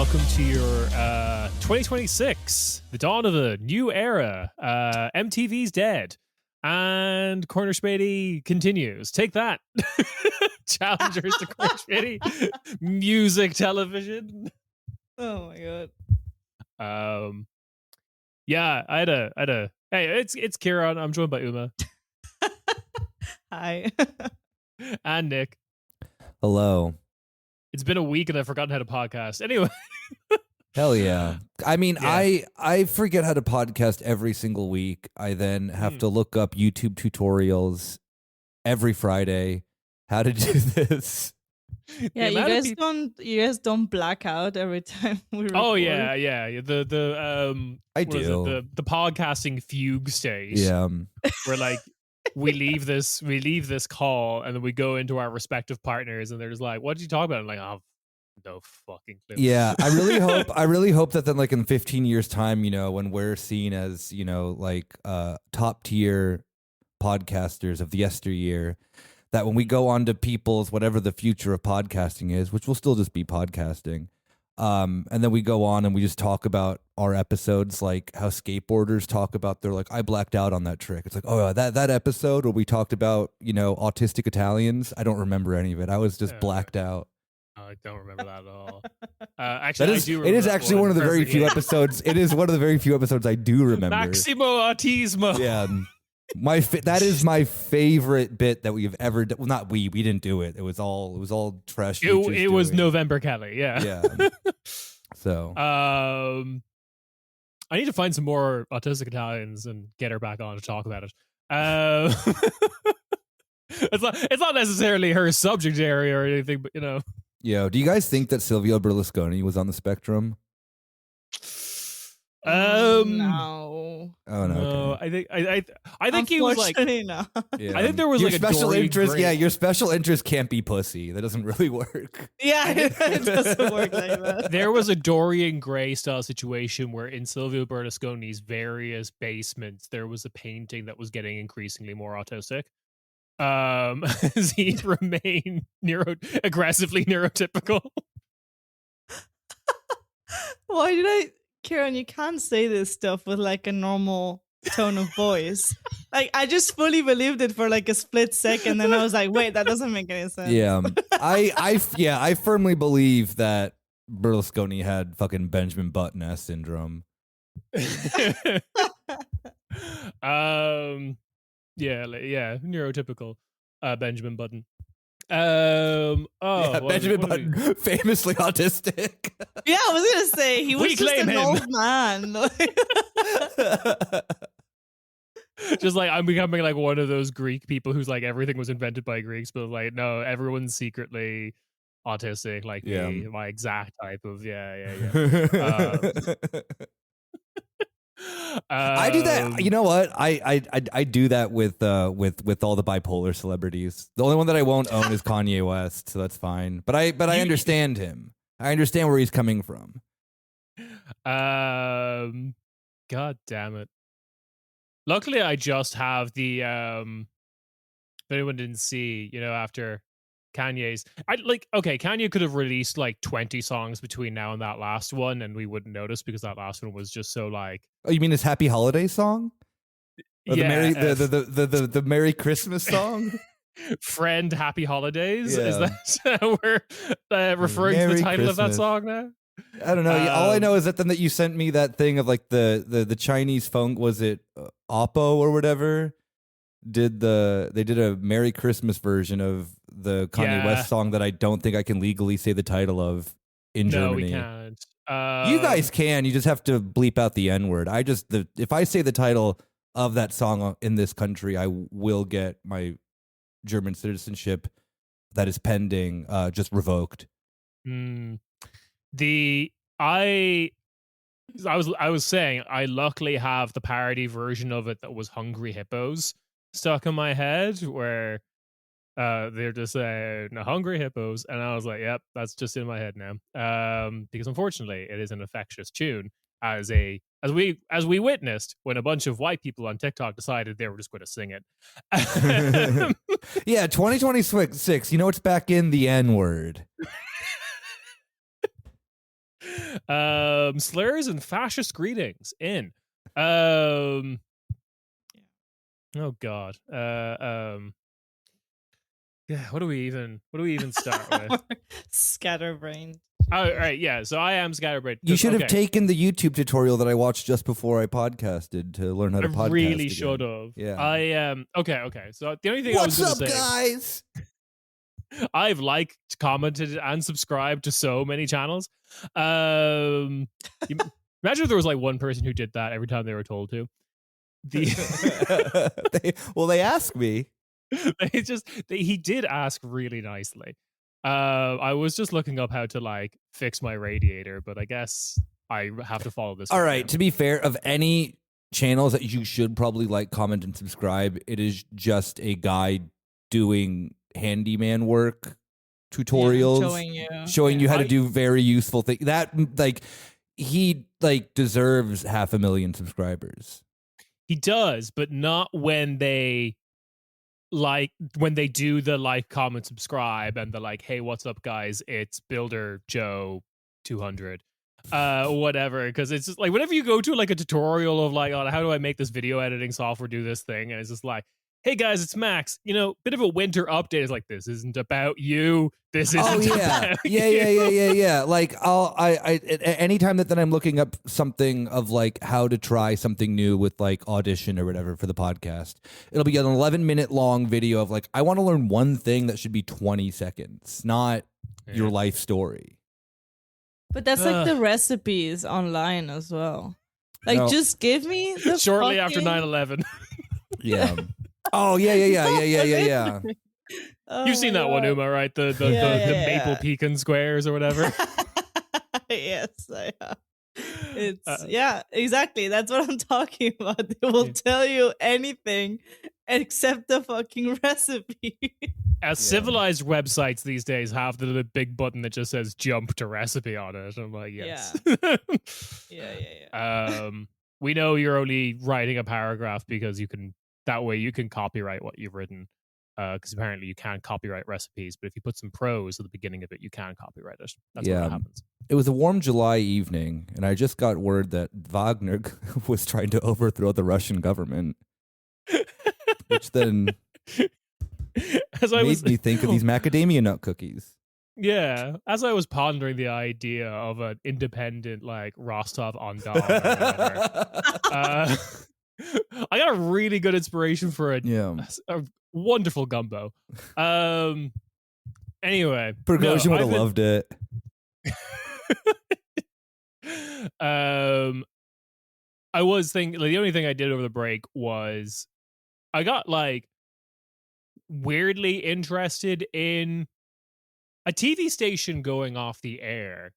welcome to your 2026, the dawn of a new era. MTV's dead, and Corner Späti continues. Take that, challengers to Corner Späti, music television. Oh my god. Yeah, I had a. Hey, it's Kieran. I'm joined by Uma. Hi. And Nick. Hello. It's been a week and I've forgotten how to podcast. Anyway. Hell yeah. I mean, Yeah. I forget how to podcast every single week. I then have to look up YouTube tutorials every Friday how to do this. Yeah, you guys don't black out every time we record. Oh yeah. The I what is do. it? The podcasting fugue stage. Yeah. Where like we leave this call and then we go into our respective partners and they're just like, what did you talk about? I'm like, oh, no fucking clue. Yeah, I really hope that then like in 15 years time, when we're seen as, like top tier podcasters of the yesteryear, that when we go on to people's whatever the future of podcasting is, which will still just be podcasting, and then we go on and we just talk about our episodes, like how skateboarders talk about, they're like, I blacked out on that trick. It's like, oh, that episode where we talked about, autistic Italians, I don't remember any of it. I was just blacked out. I don't remember that at all. Actually, I do remember. It is actually one of the very few episodes. It is one of the very few episodes I do remember. Maximo Autismo. Yeah. That is my favorite bit that we've ever done. Well, not we didn't do it. It was all trash. It was November Kelly. Yeah. Yeah. So. I need to find some more autistic Italians and get her back on to talk about it. It's not necessarily her subject area or anything, but Yeah. Do you guys think that Silvio Berlusconi was on the spectrum? No. Oh no. No, Okay. I think he was like. No. Yeah. I think there was your like special a interest. Gray. Yeah, your special interest can't be pussy. That doesn't really work. Yeah, it doesn't work like that. There was a Dorian Gray style situation where in Silvio Berlusconi's various basements there was a painting that was getting increasingly more autistic. As he remained aggressively neurotypical. Why did I, Kieran? You can't say this stuff with like a normal tone of voice. Like I just fully believed it for like a split second, and I was like, wait, that doesn't make any sense. Yeah, I firmly believe that Berlusconi had fucking Benjamin Button-ass syndrome. Yeah, neurotypical Benjamin Button. Benjamin Button, famously autistic. Yeah, I was gonna say he was just an old man. Just like I'm becoming like one of those Greek people who's like everything was invented by Greeks, but like no, everyone's secretly autistic, like me, my exact type of I do that. You know what? I do that with all the bipolar celebrities. The only one that I won't own is Kanye West, so that's fine. But I understand him. I understand where he's coming from. God damn it. Luckily I just have the if anyone didn't see, after Kanye's Kanye could have released like 20 songs between now and that last one and we wouldn't notice because that last one was just so like. Oh, you mean his Happy Holiday song? Or the Merry Christmas song? Friend Happy Holidays? Yeah. Is that we're referring Merry to the title of that Christmas. song now? I don't know. All I know is that you sent me that thing of like the Chinese phone, was it Oppo or whatever? They did a Merry Christmas version of the Kanye West song that I don't think I can legally say the title of in Germany. No, we can't. You guys can. You just have to bleep out the N-word. If I say the title of that song in this country, I will get my German citizenship that is pending just revoked. I was saying I luckily have the parody version of it that was Hungry Hippos stuck in my head where they're just saying Hungry Hippos, and I was like, yep, that's just in my head now. Because unfortunately it is an infectious tune, as we witnessed when a bunch of white people on TikTok decided they were just going to sing it. Yeah, 2026, it's back in the N-word. Slurs and fascist greetings in. Oh God. Yeah, what do we even start with? Scatterbrained. Oh, right, yeah. So I am scatterbrained. You should have taken the YouTube tutorial that I watched just before I podcasted to learn how to podcast. I really again. should have. Yeah. I okay. So the only thing What's I was up, going to say, guys? I've liked, commented, and subscribed to so many channels. Imagine if there was like one person who did that every time they were told to. They ask me. He did ask really nicely. I was just looking up how to like fix my radiator, but I guess I have to follow this. All right. To be fair, of any channels that you should probably like, comment, and subscribe, it is just a guy doing handyman work tutorials, showing you how to do very useful things. That like he like deserves 500,000 subscribers. He does, but not when they do the like, comment, subscribe, and the like, hey, what's up, guys? It's Builder Joe 200, whatever. Because it's just like whenever you go to like a tutorial of like, oh, how do I make this video editing software do this thing, and it's just like, hey guys, it's Max. Bit of a winter update. It's like, this isn't about you. This isn't about you. Yeah. Like I anytime that I'm looking up something of like how to try something new with like Audition or whatever for the podcast, it'll be an 11-minute long video of like, I want to learn one thing that should be 20 seconds, not your life story. But that's like the recipes online as well. Like, just give me the shortly after 9/11. Yeah. Oh yeah. Oh, you've seen that one, Uma, right? The maple pecan squares or whatever. Yes, I have. It's exactly. That's what I'm talking about. They will tell you anything except the fucking recipe. As civilized websites these days have the big button that just says "jump to recipe" on it. I'm like, yes. Yeah. We know you're only writing a paragraph because you can. That way, you can copyright what you've written. Because apparently you can't copyright recipes, but if you put some prose at the beginning of it, you can copyright it. That's what happens. It was a warm July evening, and I just got word that Wagner was trying to overthrow the Russian government, which then made me think of these macadamia nut cookies. Yeah, as I was pondering the idea of an independent like Rostov on Don, I got a really good inspiration for a wonderful gumbo. Anyway, Prigozhin would have loved it. I was thinking, like, the only thing I did over the break was I got like weirdly interested in a TV station going off the air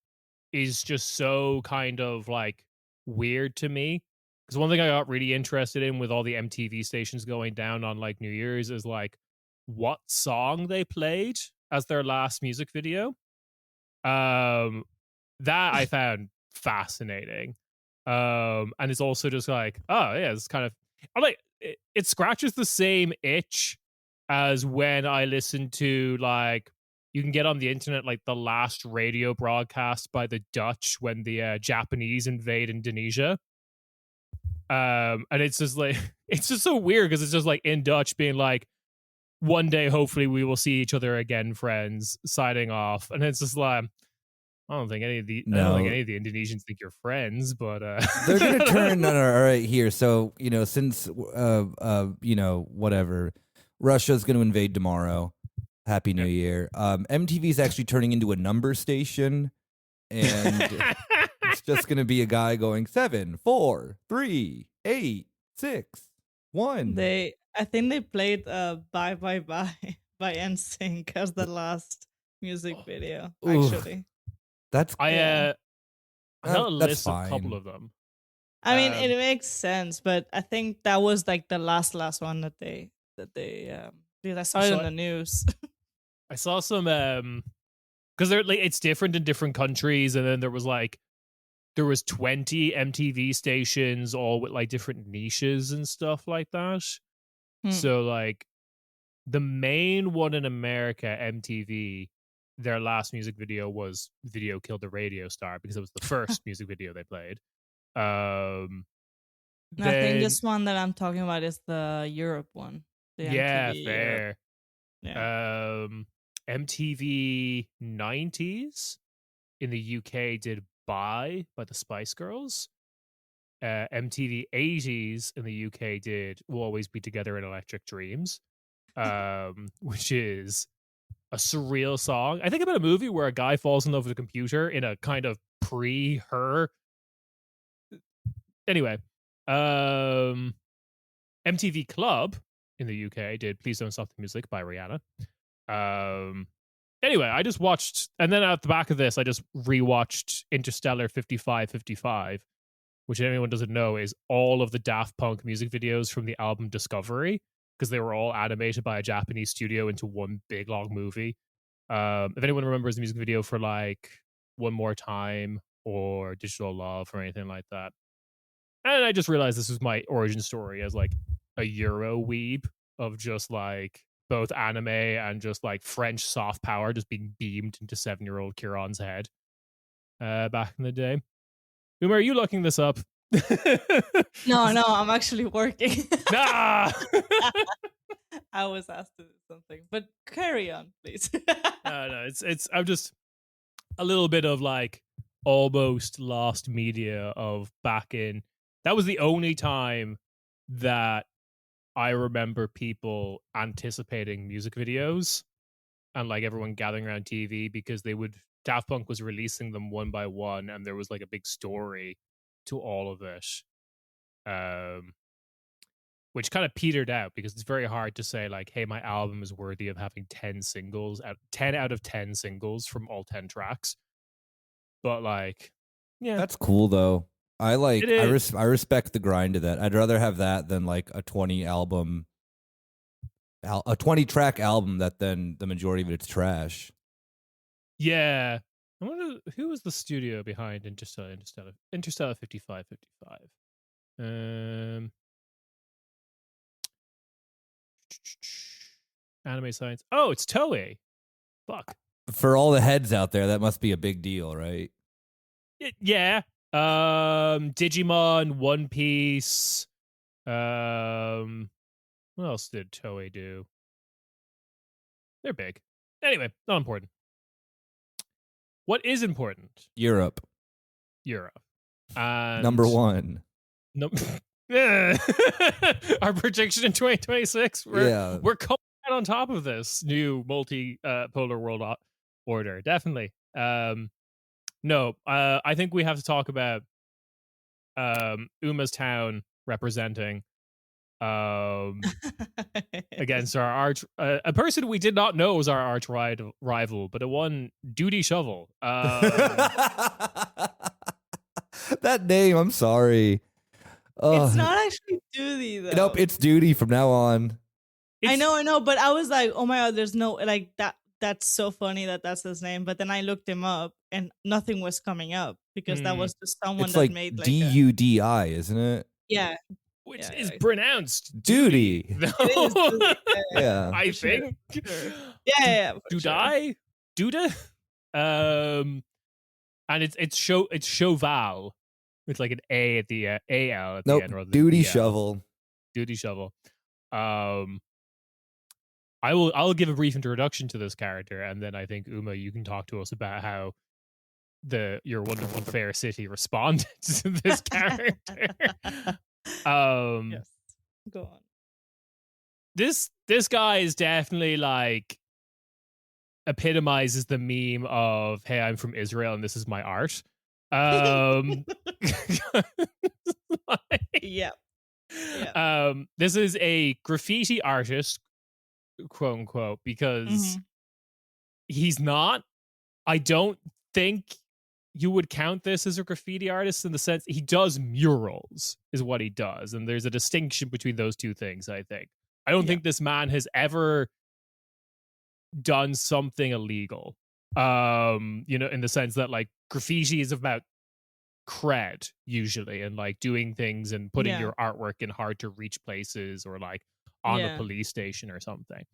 is just so kind of like weird to me. Because one thing I got really interested in with all the MTV stations going down on like New Year's is like what song they played as their last music video. That I found fascinating. And it's also just like, oh yeah, it's kind of like it scratches the same itch as when I listen to like, you can get on the internet like the last radio broadcast by the Dutch when the Japanese invade Indonesia. And it's just like, it's just so weird because it's just like in Dutch being like, one day hopefully we will see each other again, friends, signing off. And it's just like, I don't think any of the Indonesians think you're friends, but they're gonna turn. No, all right, here. So since whatever, Russia's gonna invade tomorrow. Happy New Year. MTV's actually turning into a number station, and it's just gonna be a guy going 7, 4, 3, 8, 6, 1. I think they played "Bye Bye Bye" by NSYNC as the last music video. Actually, that's I list fine. A couple of them. I mean, it makes sense, but I think that was like the last one that they because I saw it in the news. I saw some because they're like, it's different in different countries, and then there was 20 MTV stations all with like different niches and stuff like that. So like the main one in America, MTV, their last music video was Video Killed the Radio Star because it was the first music video they played. And I think Then, this one that I'm talking about is the Europe one. The yeah, MTV Europe. fair. Yeah. MTV 90s in the UK did by the Spice Girls. MTV 80s in the UK did We'll Always Be Together in Electric Dreams, which is a surreal song. I think about a movie where a guy falls in love with a computer in a kind of pre-her. Anyway, MTV Club in the UK did Please Don't Stop the Music by Rihanna. Anyway, I just watched, and then at the back of this, I just rewatched Interstellar 5555, which anyone doesn't know is all of the Daft Punk music videos from the album Discovery, because they were all animated by a Japanese studio into one big long movie. If anyone remembers the music video for like One More Time or Digital Love or anything like that. And I just realized this was my origin story as like a Euro weeb of just like both anime and just like French soft power just being beamed into 7-year-old Kieran's head back in the day. Uma, are you looking this up? No, I'm actually working. Nah! I was asked to do something, but carry on, please. No, it's I'm just a little bit of like almost lost media of back in. That was the only time that I remember people anticipating music videos and like everyone gathering around TV because Daft Punk was releasing them one by one and there was like a big story to all of it. Which kind of petered out because it's very hard to say like, hey, my album is worthy of having 10 out of 10 singles from all 10 tracks. But like, yeah. That's cool though. I respect the grind of that. I'd rather have that than like a 20 track album that then the majority of it's trash. Yeah. I wonder who was the studio behind Interstellar 5555. Anime Science. Oh, it's Toei. Fuck. For all the heads out there, that must be a big deal, right? Yeah. Digimon, One Piece. What else did Toei do? They're big. Anyway, not important. What is important? Europe. And Number one. No. Our prediction in 2026. We're coming out on top of this new multi-polar world order. Definitely. No, I think we have to talk about Uma's town representing against our arch a person we did not know was our arch rival, but a one Doody Shovel. That name, I'm sorry. It's not actually Doody though. Nope, it's Doody from now on. I know, but I was like, oh my god, there's no like that. That's so funny that's his name. But then I looked him up and nothing was coming up because that was just someone it's that like made like Dudi, isn't it? Yeah. Which is pronounced Doody. No. Yeah. I think. Sure. Yeah. Dudai? Duda? And it's Choval. It's like an A at the AL at the end rather than Doody DL. Shovel. Doody Shovel. I'll give a brief introduction to this character, and then I think Uma, you can talk to us about how your wonderful fair city responded to this character. Yes. Go on. This guy is definitely like epitomizes the meme of, hey, I'm from Israel and this is my art. Yeah. This is a graffiti artist, quote unquote, because he's not. I don't think you would count this as a graffiti artist in the sense he does murals is what he does, and there's a distinction between those two things. I don't think this man has ever done something illegal, in the sense that like graffiti is about cred usually, and like doing things and putting your artwork in hard to reach places or like on a police station or something.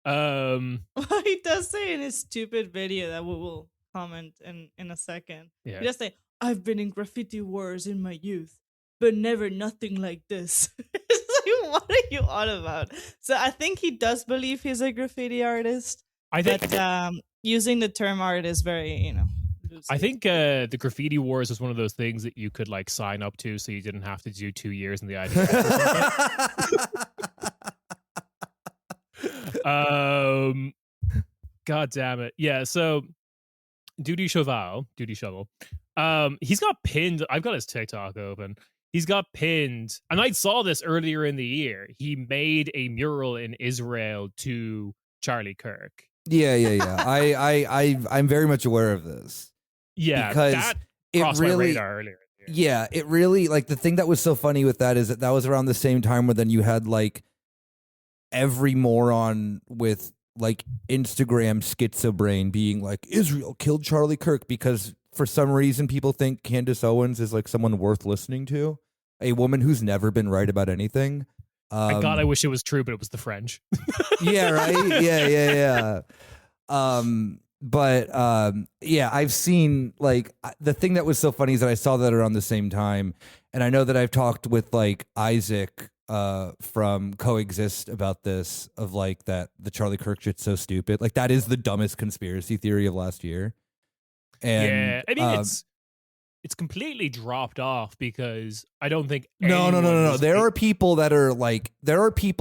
He does say in his stupid video that we will comment in a second. Yeah. He does say, "I've been in graffiti wars in my youth, but never nothing like this." It's like, what are you on about? So I think he does believe he's a graffiti artist. I think But using the term art is very, loosely. I think the graffiti wars was one of those things that you could like sign up to, so you didn't have to do 2 years in the IDF. God damn it. Yeah, so Doody Shovel, he's got pinned. I've got his TikTok open. He's got pinned, and I saw this earlier in the year. He made a mural in Israel to Charlie Kirk. Yeah. I'm very much aware of this. Yeah, because that it crossed really, my radar earlier. Yeah, it really, like, the thing that was so funny with that is that was around the same time where then you had like every moron with like Instagram schizobrain being like, Israel killed Charlie Kirk, because for some reason people think Candace Owens is like someone worth listening to, a woman who's never been right about anything. God, I wish it was true, but it was the French. Yeah, right. Yeah. But I've seen, like, the thing that was so funny is that I saw that around the same time, and I know that I've talked with like Isaac from Coexist about this, of like that the Charlie Kirk shit's so stupid. Like, that is the dumbest conspiracy theory of last year. And yeah, I mean it's completely dropped off, because I don't think no. There are people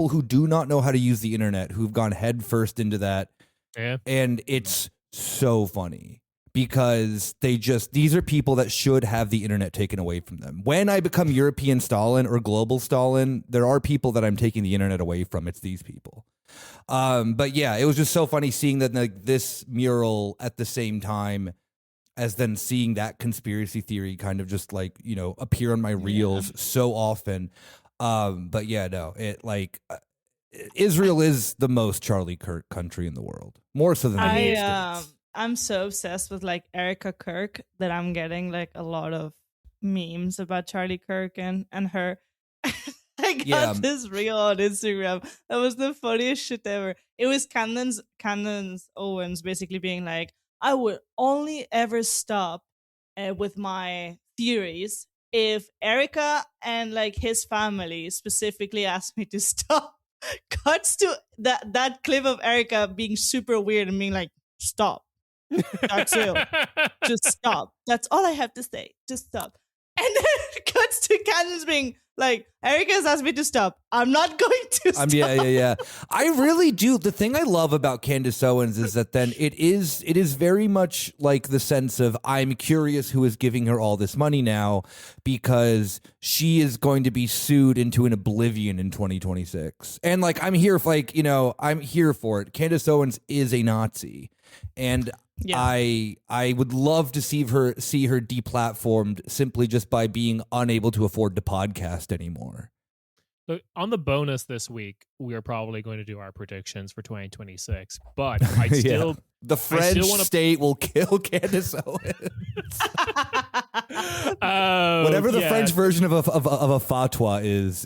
who do not know how to use the internet who've gone head first into that. Yeah. And it's so funny, because these are people that should have the internet taken away from them. When I become European Stalin or global Stalin, there are people that I'm taking the internet away from. It's these people. But yeah, it was just so funny seeing that, like, this mural at the same time as then seeing that conspiracy theory kind of just like, appear on my reels so often. But yeah, no, it like Israel is the most Charlie Kirk country in the world, more so than the United States. I'm so obsessed with like Erica Kirk that I'm getting like a lot of memes about Charlie Kirk and her. I got this reel on Instagram. That was the funniest shit ever. It was Candace Owens basically being like, I would only ever stop with my theories if Erica and like his family specifically asked me to stop. Cuts to that clip of Erica being super weird and being like, stop. That's it. Just stop. That's all I have to say. Just stop. And then cuts to Candace being like, Erica's asked me to stop. I'm not going to stop. Yeah. I really do. The thing I love about Candace Owens is that then it is very much like the sense of, I'm curious who is giving her all this money now, because she is going to be sued into an oblivion in 2026. And like, I'm here for I'm here for it. Candace Owens is a Nazi. And yeah. I would love to see her deplatformed simply just by being unable to afford to podcast anymore. So on the bonus this week, we are probably going to do our predictions for 2026. But I still the French state will kill Candace Owens. Whatever the French version of a fatwa is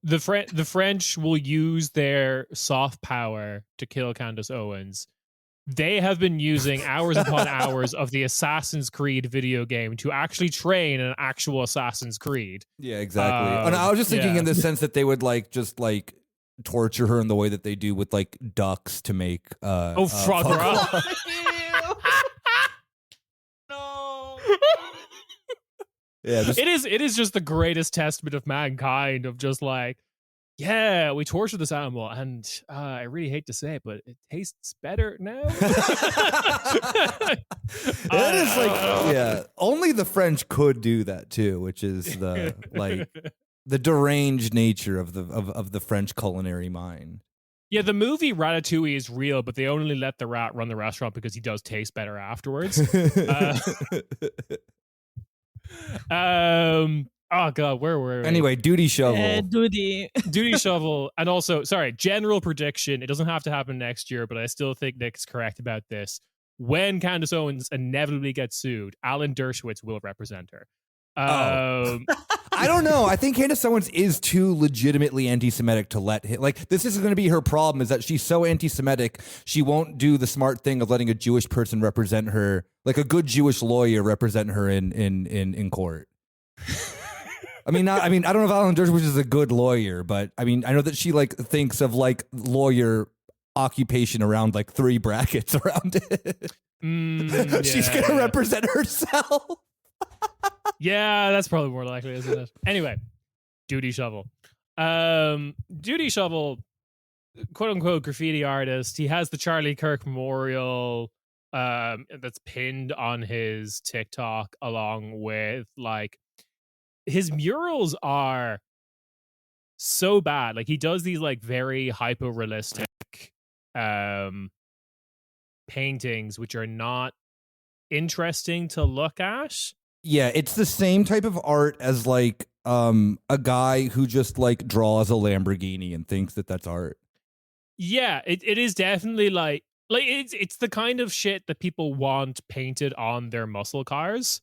the French will use their soft power to kill Candace Owens. They have been using hours upon hours of the Assassin's Creed video game to actually train an actual Assassin's Creed. Yeah, exactly. And I was just thinking in the sense that they would just torture her in the way that they do with like ducks to make foie gras. No. Yeah, it is just the greatest testament of mankind, of just like, yeah, we tortured this animal, and I really hate to say it, but it tastes better now. That is like, only the French could do that too, which is the deranged nature of the French culinary mind. Yeah, the movie Ratatouille is real, but they only let the rat run the restaurant because he does taste better afterwards. Oh god, where were we? Anyway, Doody Shovel. Doody Shovel. And also, sorry, general prediction. It doesn't have to happen next year, but I still think Nick's correct about this. When Candace Owens inevitably gets sued, Alan Dershowitz will represent her. I don't know. I think Candace Owens is too legitimately anti-Semitic to let him. Like, this is going to be her problem, is that she's so anti-Semitic, she won't do the smart thing of letting a Jewish person represent her, like a good Jewish lawyer represent her in court. I don't know if Alan Dershowitz is a good lawyer, but I mean, I know that she like thinks of like lawyer occupation around like 3 brackets around it. She's going to represent herself. Yeah, that's probably more likely, isn't it? Anyway, Doody Shovel. Doody Shovel, quote unquote graffiti artist. He has the Charlie Kirk memorial that's pinned on his TikTok, along with like his murals are so bad. Like, he does these like very hyper realistic paintings which are not interesting to look at. Yeah, it's the same type of art as like a guy who just like draws a Lamborghini and thinks that that's art. Yeah, it is definitely like it's the kind of shit that people want painted on their muscle cars.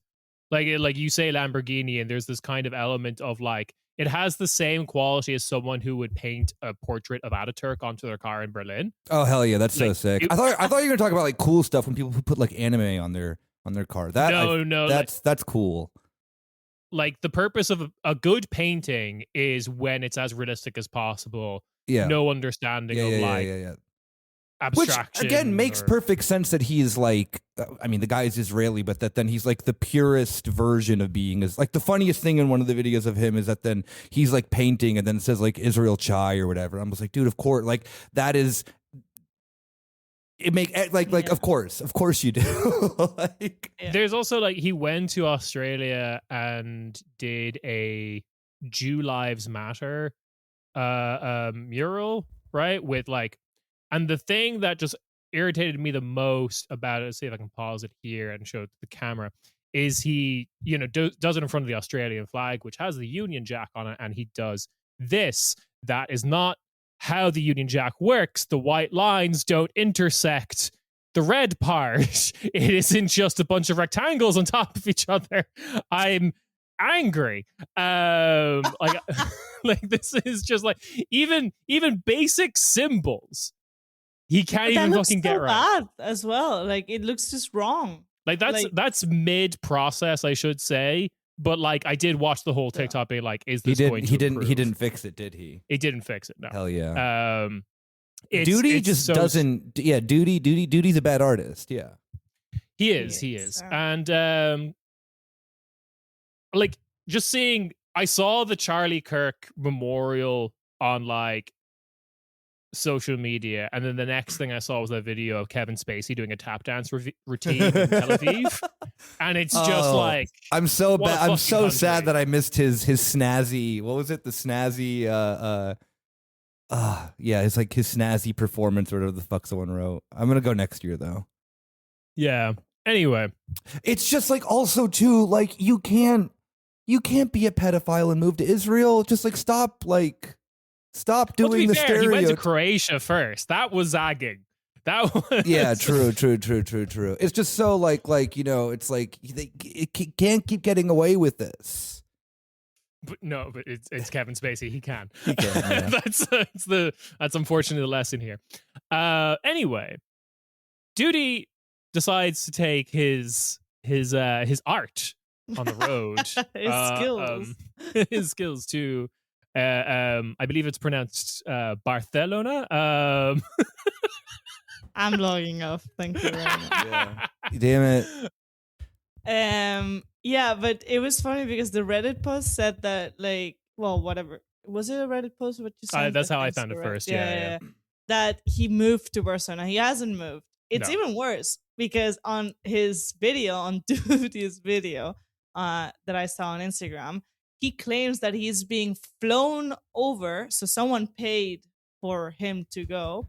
Like you say Lamborghini, and there's this kind of element of like it has the same quality as someone who would paint a portrait of Ataturk onto their car in Berlin. Oh hell yeah, that's so sick. I thought you were gonna talk about like cool stuff when people who put like anime on their car. That's cool. Like, the purpose of a good painting is when it's as realistic as possible. Yeah. No understanding of abstraction. Which again makes perfect sense that he's like, I mean, the guy is Israeli, but that then he's like the purest version of being. Is like the funniest thing in one of the videos of him is that then he's like painting and then it says like Israel Chai or whatever. I'm just like, dude, of course, like that is. It make like of course you do. There's also like he went to Australia and did a Jew Lives Matter mural, right? With like, and the thing that just irritated me the most about it, let's see if I can pause it here and show it to the camera, is he, does it in front of the Australian flag, which has the Union Jack on it, and he does this. That is not how the Union Jack works. The white lines don't intersect the red part. It isn't just a bunch of rectangles on top of each other. I'm angry. Like this is just like even basic symbols he can't even fucking get right. Bad as well. Like, it looks just wrong. Like that's mid process, I should say. But like, I did watch the whole TikTok being like, "Is this going to improve?" He didn't fix it, did he? He didn't fix it. No. Hell yeah. Doody just doesn't. Yeah, Doody's a bad artist. Yeah, he is. And like, just seeing, I saw the Charlie Kirk memorial on like social media, and then the next thing I saw was a video of Kevin Spacey doing a tap dance routine in Tel Aviv, and it's just like, I'm so bad. I'm so sad that I missed his snazzy. What was it? The snazzy. Yeah, it's like his snazzy performance or whatever the fuck someone wrote. I'm gonna go next year though. Yeah. Anyway, it's just like also too like you can't be a pedophile and move to Israel. Just like stop doing the stereotype. He went to Croatia first. That was zagging. That was... Yeah, true. It's just so like it's like it can't keep getting away with this. But it's Kevin Spacey. He can. Yeah. That's unfortunately the lesson here. Anyway, Doody decides to take his art on the road. His skills to. I believe it's pronounced Barcelona. I'm logging off. Thank you very much. Yeah. Damn it. Yeah, but it was funny because the Reddit post said that, like, well, whatever. Was it a Reddit post? What you said? That's how I found it first. Yeah. That he moved to Barcelona. He hasn't moved. It's even worse because on his video, on Doody's video that I saw on Instagram, he claims that he's being flown over. So someone paid for him to go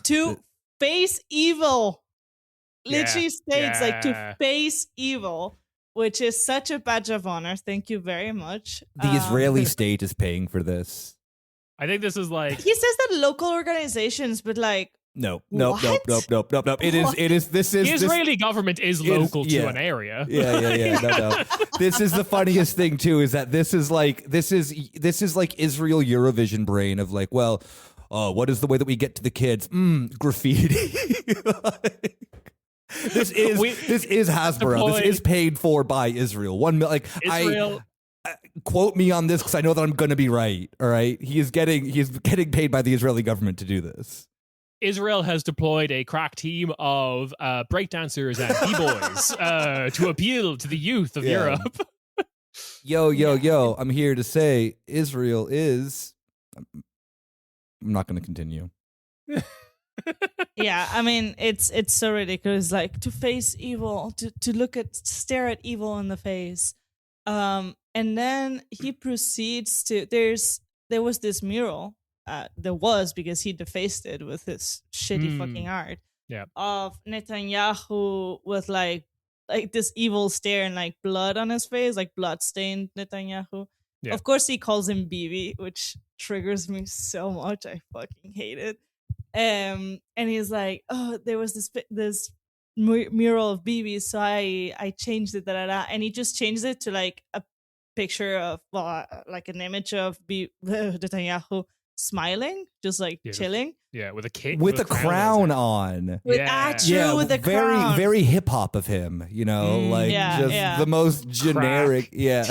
to face evil. Literally states like to face evil, which is such a badge of honor. Thank you very much. The Israeli state is paying for this. I think this is like... He says that local organizations, but like Nope. What? Nope. It is. This is The Israeli government is local to an area. Yeah. No. This is the funniest thing too. Is that this is like Israel Eurovision brain of like, well, what is the way that we get to the kids? Graffiti. This is Hasbro. This is paid for by Israel. Israel. Quote me on this because I know that I'm going to be right. All right, he is getting paid by the Israeli government to do this. Israel has deployed a crack team of breakdancers and b-boys to appeal to the youth of Europe. Yo! I'm here to say Israel is. I'm not going to continue. Yeah, I mean it's so ridiculous. Like to face evil, to stare at evil in the face. And then he proceeds to there was this mural. There was because he defaced it with his shitty fucking art. Yeah. Of Netanyahu with like this evil stare and like blood on his face, like blood-stained Netanyahu. Yeah. Of course, he calls him Bibi, which triggers me so much. I fucking hate it. And he's like, "Oh, there was this mural of Bibi, so I changed it, and he just changed it to like a picture of like an image of Netanyahu smiling, just like chilling, with a cape, with a crown on, with a crown. Very hip hop of him, the most generic, yeah,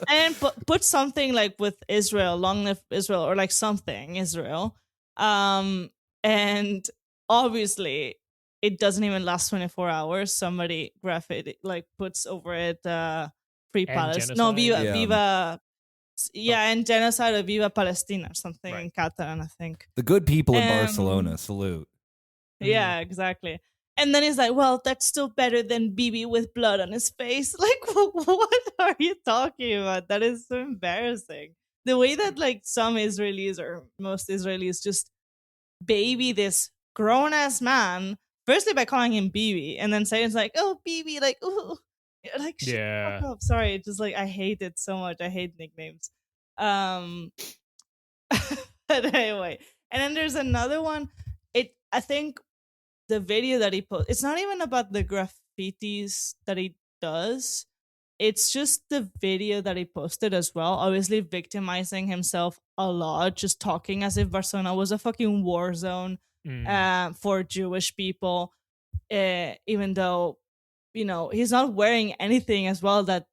and put something like with Israel, long live Israel, or like something Israel, and obviously it doesn't even last 24 hours. Somebody graffiti like puts over it free Palestine, no, viva. Yeah, and genocide of Viva Palestina or something in Catalan, I think. The good people in Barcelona, salute. Yeah, exactly. And then he's like, well, that's still better than Bibi with blood on his face. Like, what are you talking about? That is so embarrassing. The way that, like, some Israelis or most Israelis just baby this grown-ass man, firstly by calling him Bibi, and then saying it's like, oh, Bibi, like, ooh. Like, shut up. Sorry, just like I hate it so much. I hate nicknames. But anyway, and then there's another one. I think the video that he posts, it's not even about the graffitis that he does. It's just the video that he posted as well. Obviously victimizing himself a lot, just talking as if Barcelona was a fucking war zone for Jewish people, even though, he's not wearing anything as well that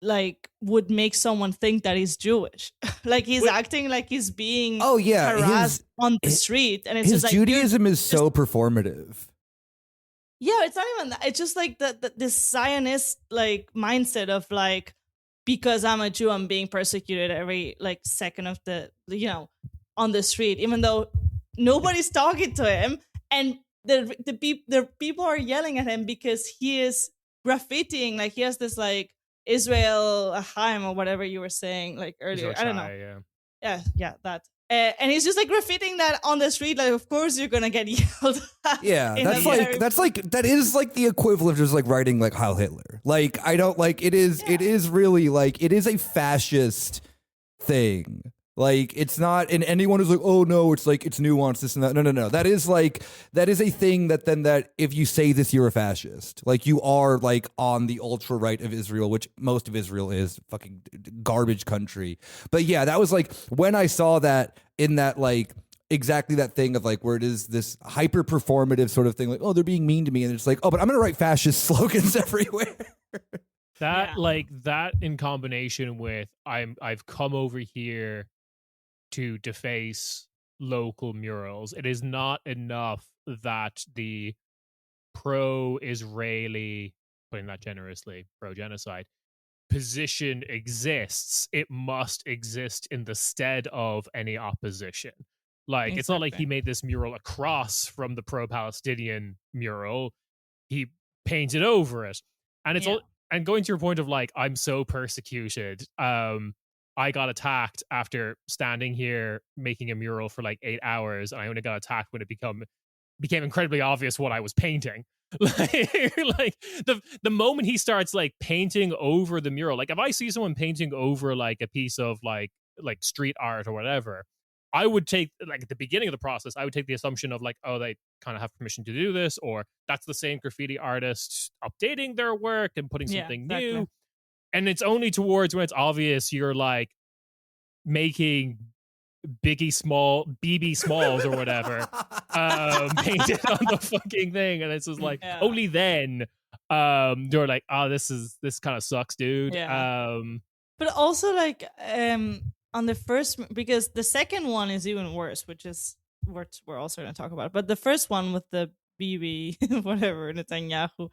like would make someone think that he's Jewish. Like he's acting like he's being harassed on the street, and it's his just like Judaism is so performative. Yeah, it's not even that. It's just like this Zionist like mindset of like, because I'm a Jew, I'm being persecuted every like second of the on the street, even though nobody's talking to him, and the people are yelling at him because he is graffitiing. Like he has this like Israel Haim or whatever you were saying like earlier. I don't know. Yeah, that. And he's just like graffitiing that on the street. Like, of course you're gonna get yelled at. Yeah, that is like the equivalent of just like writing like Heil Hitler. Like I don't like it is. Yeah. It is really like it is a fascist thing. Like it's not, and anyone who's like, oh no, it's like it's nuanced, this and that. No. That is a thing that if you say this, you're a fascist. Like you are like on the ultra right of Israel, which most of Israel is fucking garbage country. But yeah, that was like when I saw that in that like exactly that thing of like where it is this hyper performative sort of thing. Like, oh, they're being mean to me, and it's like, oh, but I'm gonna write fascist slogans everywhere. That in combination with I've come over here to deface local murals. It is not enough that the pro-Israeli, putting that generously, pro-genocide position exists. It must exist in the stead of any opposition. Like, It's not like he made this mural across from the pro-Palestinian mural. He painted over it. And it's all, and going to your point of like, I'm so persecuted. I got attacked after standing here making a mural for like 8 hours, and I only got attacked when it became incredibly obvious what I was painting. like the moment he starts like painting over the mural, like if I see someone painting over like a piece of like street art or whatever, I would take, like, at the beginning of the process, I would take the assumption of like, oh, they kind of have permission to do this, or that's the same graffiti artist updating their work and putting something new. And it's only towards when it's obvious you're like making BB Smalls or whatever painted on the fucking thing, and it's just like only then you're like, oh, this kind of sucks, dude. But also like on the first, because the second one is even worse, which is what we're also going to talk about. But the first one with the BB whatever Netanyahu,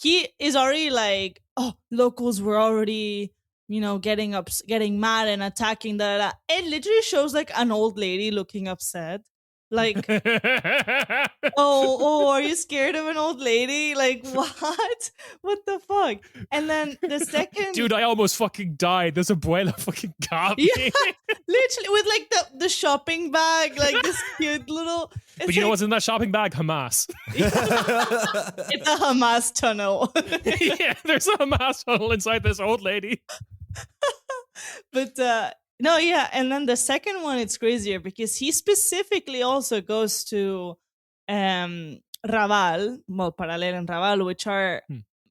he is already like, oh, locals were already, you know, getting mad and attacking. It literally shows like an old lady looking upset. Like, oh, are you scared of an old lady? Like, what? What the fuck? And then the second, dude, I almost fucking died. There's abuela fucking got me. Yeah, literally with like the shopping bag, like this cute little. But you know what's in that shopping bag? Hamas. It's a Hamas tunnel. Yeah, there's a Hamas tunnel inside this old lady. But no, yeah, and then the second one, it's crazier because he specifically also goes to Raval, well, Paralel and Raval, which are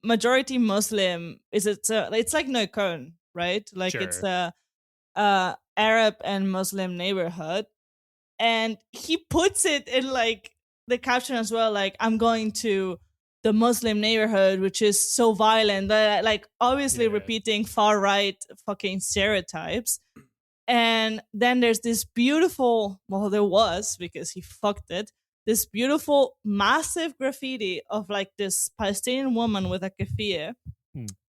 majority Muslim. It's like Neukölln, right? Like it's a Arab and Muslim neighborhood, and he puts it in like the caption as well, like, I'm going to the Muslim neighborhood, which is so violent, like obviously repeating far right fucking stereotypes. And then there's this beautiful, well, there was, because he fucked it, this beautiful, massive graffiti of like this Palestinian woman with a keffiyeh.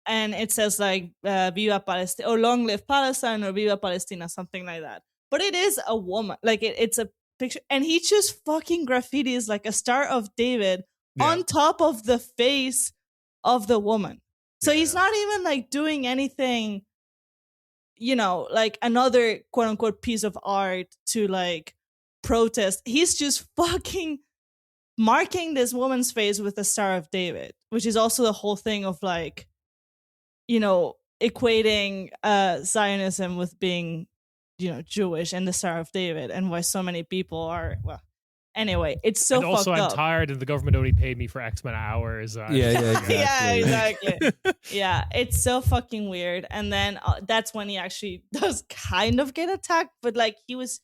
And it says like, Viva Palestina, or Long Live Palestine, or Viva Palestina, something like that. But it is a woman, like it's a picture. And he just fucking graffitis like a Star of David on top of the face of the woman. So he's not even like doing anything, you know, like another quote unquote piece of art to like protest. He's just fucking marking this woman's face with the Star of David, which is also the whole thing of like, you know, equating Zionism with being, you know, Jewish and the Star of David, and why so many people are, well, anyway, it's so and also fucked I'm up. tired and the government only paid me for X amount of hours. Exactly. Yeah, exactly. Yeah, it's so fucking weird. And then that's when he actually does kind of get attacked, but like he was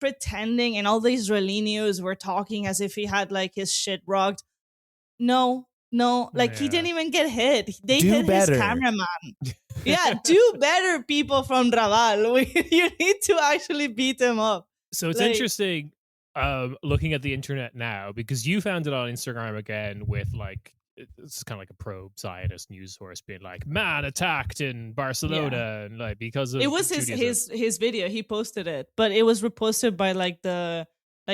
pretending, and all the Israeli news were talking as if he had like his shit rocked. No, like he didn't even get hit. They hit his cameraman. Yeah, do better, people from Raval. You need to actually beat him up. So it's interesting looking at the internet now, because you found it on Instagram again with like, it's kind of like a pro-Zionist news source being like, man attacked in Barcelona, and like because of it was his video. He posted it, but it was reposted by like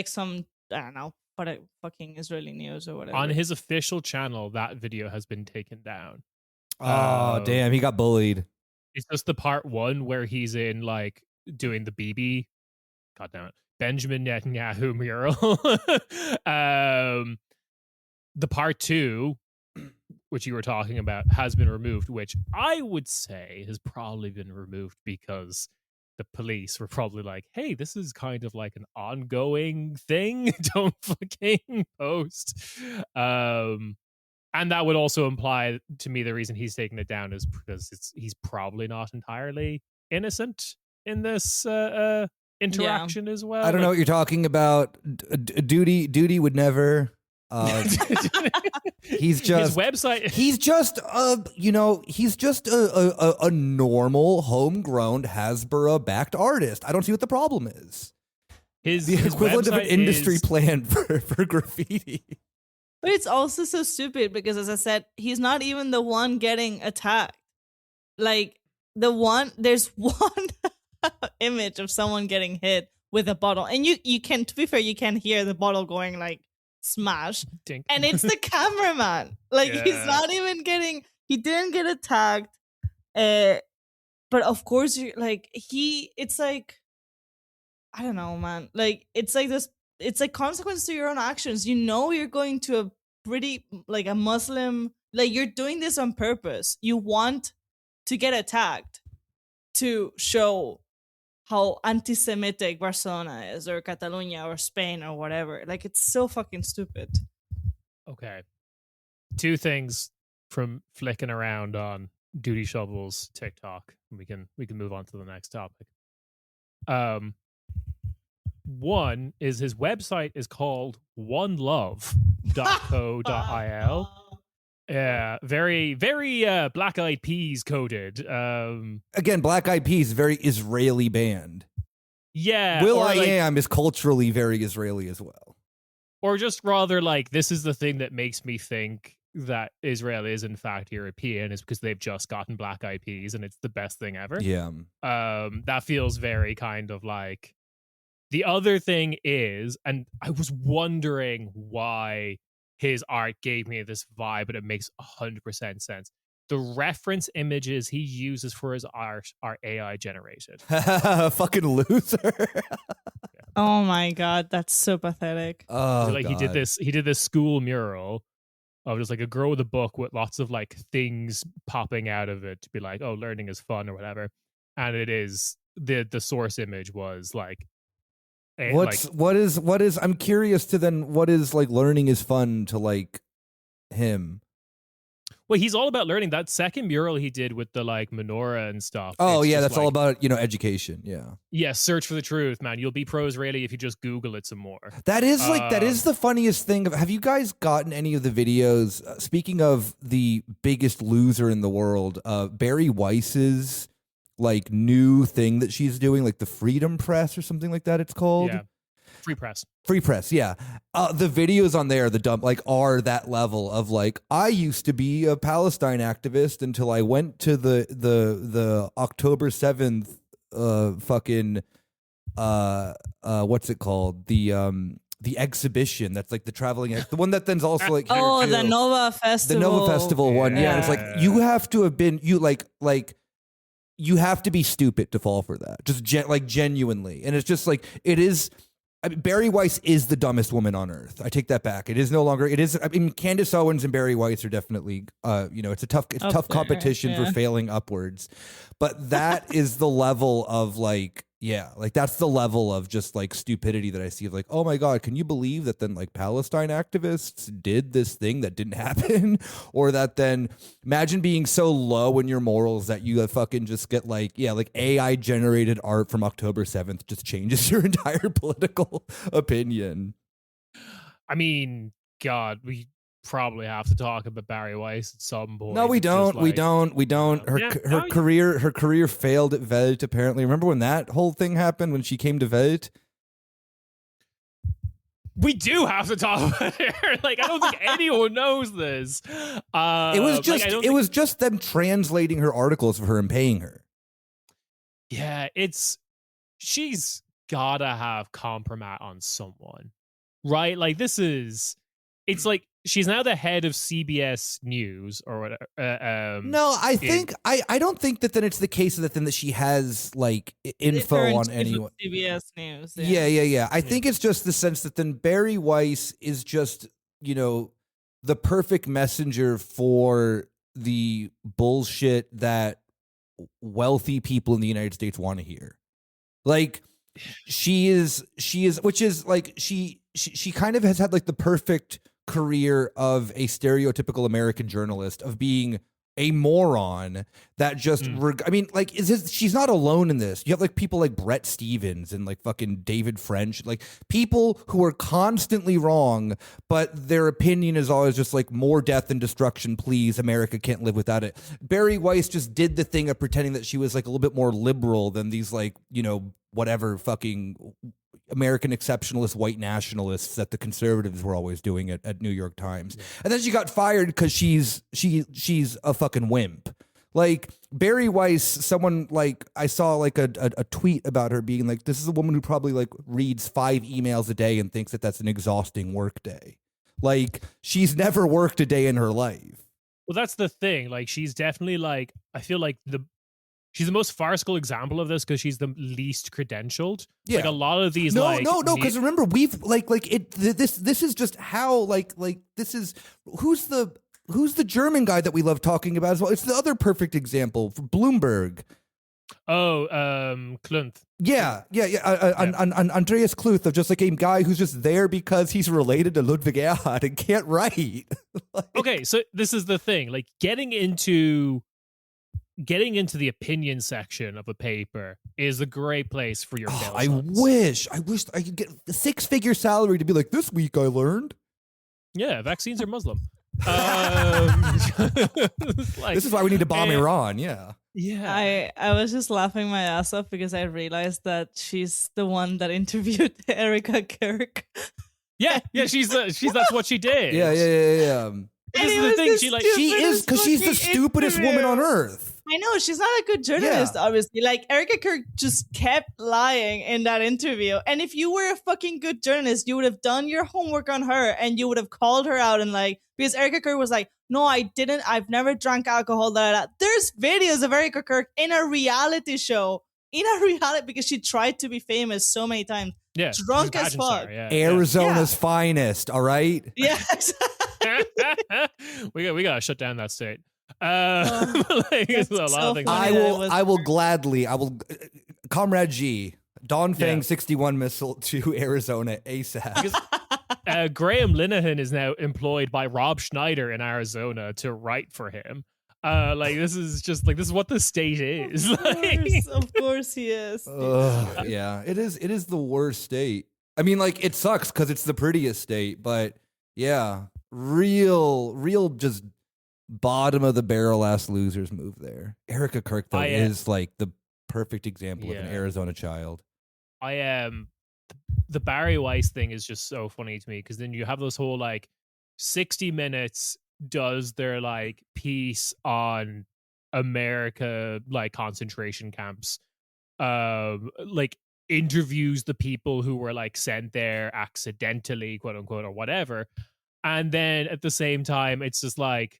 some, I don't know, but fucking Israeli news or whatever. On his official channel, that video has been taken down. Oh damn, he got bullied. It's just the part one where he's in like doing the BB, god damn it, Benjamin Netanyahu mural. The part two, which you were talking about, has been removed, which I would say has probably been removed because the police were probably like, hey, this is kind of like an ongoing thing. Don't fucking post. And that would also imply to me the reason he's taking it down is because he's probably not entirely innocent in this interaction as well. I don't know what you're talking about. Doody would never. He's just his website. He's just he's just a normal homegrown Hasbro backed artist. I don't see what the problem is. His equivalent of an industry plan for graffiti. But it's also so stupid because, as I said, he's not even the one getting attacked. Like there's one image of someone getting hit with a bottle, and you can, to be fair, you can hear the bottle going like smash. Dink. And it's the cameraman. Like he's not even he didn't get attacked. But of course, it's like, I don't know, man. Like it's like this. It's like consequence to your own actions. You know, you're going to a pretty, like a Muslim, like you're doing this on purpose. You want to get attacked to show how anti-Semitic Barcelona is, or Catalonia, or Spain, or whatever. Like, it's so fucking stupid. Okay. Two things from flicking around on Doody Shovel's TikTok. We can move on to the next topic. One is his website is called onelove.co.il. Yeah, very, very Black Eyed Peas coded. Again, Black Eyed Peas, very Israeli band. Yeah. Will I Am is culturally very Israeli as well. Or just rather like, this is the thing that makes me think that Israel is in fact European, is because they've just gotten Black Eyed Peas and it's the best thing ever. Yeah. That feels very kind of like. The other thing is, and I was wondering why his art gave me this vibe, but it makes 100% sense. The reference images he uses for his art are AI generated. Fucking loser. Oh my god, that's so pathetic. Oh, so, like, God. he did this school mural of just like a girl with a book with lots of like things popping out of it to be like, oh, learning is fun or whatever. And it is the source image was like, what is I'm curious to then what is like learning is fun to like him. Well, he's all about learning. That second mural he did with the like menorah and stuff. Oh yeah, that's like, all about, education. Yeah. Yeah, search for the truth, man. You'll be pro-Israeli if you just Google it some more. That is that is the funniest thing. Have you guys gotten any of the videos? Speaking of the biggest loser in the world, Barry Weiss's like new thing that she's doing, like the Freedom Press or something like that. It's called. Yeah. Free press. Yeah. The videos on there, the dump, like, are that level of like, I used to be a Palestine activist until I went to the October 7th fucking what's it called? The exhibition that's like the traveling the one that then's also like the Nova Festival. The Nova Festival one. Yeah. And it's like you have to have been you have to be stupid to fall for that. Just genuinely. And it's just like it is. I mean, Barry Weiss is the dumbest woman on earth. I take that back. It is no longer. It is. I mean, Candace Owens and Barry Weiss are definitely. It's a tough competition for failing upwards. But that is the level of like, yeah, like that's the level of just like stupidity that I see of like, oh my God, can you believe that then like Palestine activists did this thing that didn't happen? Or that then imagine being so low in your morals that you fucking just get like, yeah, like AI generated art from October 7th just changes your entire political opinion. I mean, God, we probably have to talk about Barry Weiss at some point. No, we don't. We don't. Her career failed at Welt, apparently. Remember when that whole thing happened when she came to Welt? We do have to talk about her. Like, I don't think anyone knows this. It was just them translating her articles for her and paying her. Yeah, she's gotta have compromise on someone, right? Like, it's like she's now the head of CBS News or whatever. No, I don't think that then it's the case that she has like info on anyone. CBS News. Yeah. I think it's just the sense that then Barry Weiss is just, the perfect messenger for the bullshit that wealthy people in the United States want to hear. Like she is, which is like she kind of has had like the perfect career of a stereotypical American journalist of being a moron that just I mean, like, she's not alone in this. You have like people like Brett Stevens and like fucking David French, like people who are constantly wrong, but their opinion is always just like more death and destruction, please, America can't live without it. Barry Weiss just did the thing of pretending that she was like a little bit more liberal than these like, whatever fucking American exceptionalist white nationalists that the conservatives were always doing at New York Times. Yeah. And then she got fired because she's a fucking wimp. Like Barry Weiss, someone like I saw like a tweet about her being like, this is a woman who probably like reads 5 emails a day and thinks that that's an exhausting work day. Like she's never worked a day in her life. Well, that's the thing. Like she's definitely like, I feel like she's the most farcical example of this because she's the least credentialed. Yeah. Like a lot of these. No. Because remember, we've this is just how like this is who's the German guy that we love talking about as well. It's the other perfect example for Bloomberg. Oh, Klunt. Yeah. Andreas Kluth, of just like a guy who's just there because he's related to Ludwig Erhard and can't write. Okay, so this is the thing. Like getting into the opinion section of a paper is a great place for your I wish I could get a 6-figure salary to be like, this week I learned. Yeah, vaccines are Muslim. Like, this is why we need to bomb Iran. Yeah. Yeah. I was just laughing my ass off because I realized that she's the one that interviewed Erica Kirk. Yeah, that's what she did. Yeah. This is the thing. She is, because she's the stupidest woman on earth. I know, she's not a good journalist, obviously. Like, Erica Kirk just kept lying in that interview. And if you were a fucking good journalist, you would have done your homework on her and you would have called her out and like, because Erica Kirk was like, no, I didn't. I've never drank alcohol. There's videos of Erica Kirk in a reality show. Because she tried to be famous so many times. Yeah. Drunk as fuck. Arizona's finest, all right? Yeah. we gotta shut down that state. It's a lot of things. I will gladly, Comrade G, Dongfeng 61 missile to Arizona ASAP. Graham Linehan is now employed by Rob Schneider in Arizona to write for him. This is what the state is. Of course he is. Yeah, it is the worst state. I mean, like, it sucks because it's the prettiest state, but yeah, real just bottom of the barrel ass losers move there. Erica Kirk though is like the perfect example of an Arizona child. The Barry Weiss thing is just so funny to me because then you have this whole like 60 Minutes does their like piece on America, like concentration camps, like interviews the people who were like sent there accidentally, quote unquote, or whatever. And then at the same time, it's just like,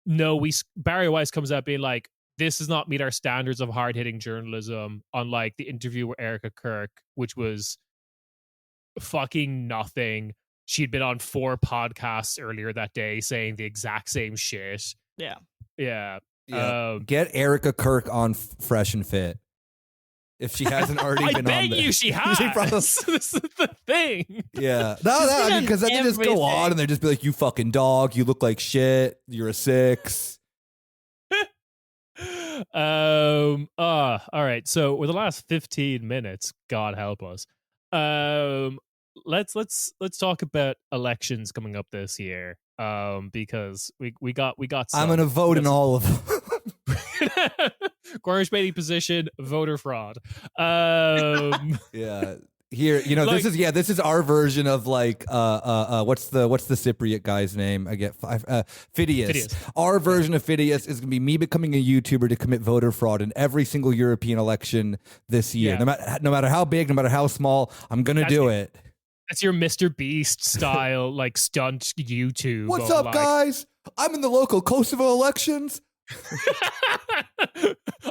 no, Barry Weiss comes out being like, this does not meet our standards of hard-hitting journalism, unlike the interview with Erica Kirk, which was fucking nothing. She'd been on 4 podcasts earlier that day saying the exact same shit. Yeah. Get Erica Kirk on Fresh and Fit. If she hasn't already been on there. I beg you, she has. This is the thing. Yeah. I mean, because then they just go on and they just be like, you fucking dog, you look like shit, you're a 6. All right. So with the last 15 minutes, God help us. Let's talk about elections coming up this year. Because we got some. I'm gonna vote in all of them. Corner Späti position, voter fraud. Yeah. Here, like, this is our version of like what's the Cypriot guy's name? I get Phidias. Our version of Phidias is gonna be me becoming a YouTuber to commit voter fraud in every single European election this year. Yeah. No matter how big, no matter how small, I'm gonna do it. That's your Mr. Beast style, like stunt YouTube. What's up, guys? I'm in the local Kosovo elections.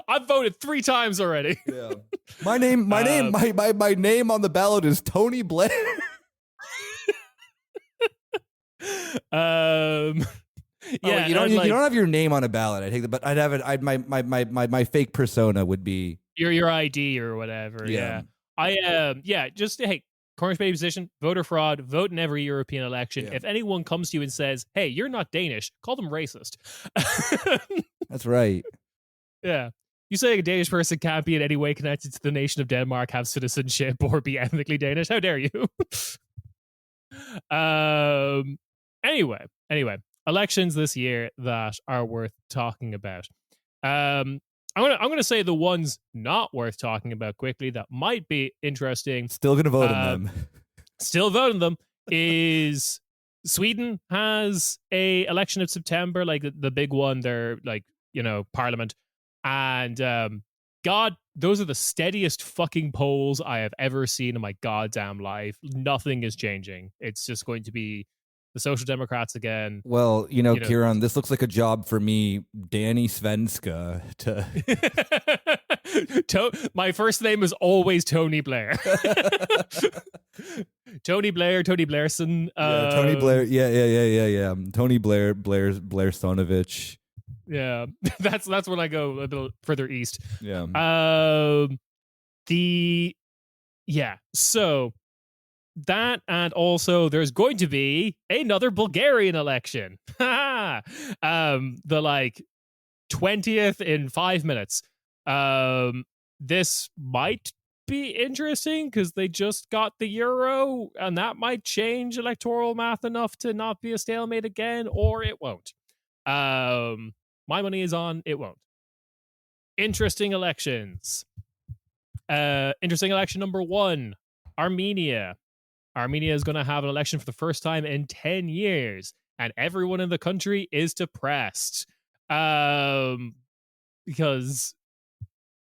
I've voted 3 times already. Yeah. My name on the ballot is Tony Blair. You don't have your name on a ballot. I take that, but I'd have it. My fake persona would be your ID or whatever. Yeah. Hey, Corner Späti position, voter fraud, vote in every European election. Yeah. If anyone comes to you and says, hey, you're not Danish, call them racist. That's right. Yeah. You say a Danish person can't be in any way connected to the nation of Denmark, have citizenship, or be ethnically Danish. How dare you? Anyway, elections this year that are worth talking about. I'm gonna say the ones not worth talking about quickly that might be interesting. Still gonna vote on them. Still voting them is Sweden has a election of September, like the big one. They're like, parliament, and God, those are the steadiest fucking polls I have ever seen in my goddamn life. Nothing is changing. It's just going to be the Social Democrats again. Well, Kieran, this looks like a job for me, Danny Svenska. My first name is always Tony Blair. Tony Blairson. Tony Blair. Yeah. Tony Blair Stonovich. Yeah, that's when I go a little further east. Yeah. So that, and also there's going to be another Bulgarian election. The like 20th in 5 minutes. This might be interesting because they just got the euro, and that might change electoral math enough to not be a stalemate again, or it won't. My money is on it won't. Interesting elections. Interesting election number 1, Armenia. Armenia is going to have an election for the first time in 10 years, and everyone in the country is depressed. Because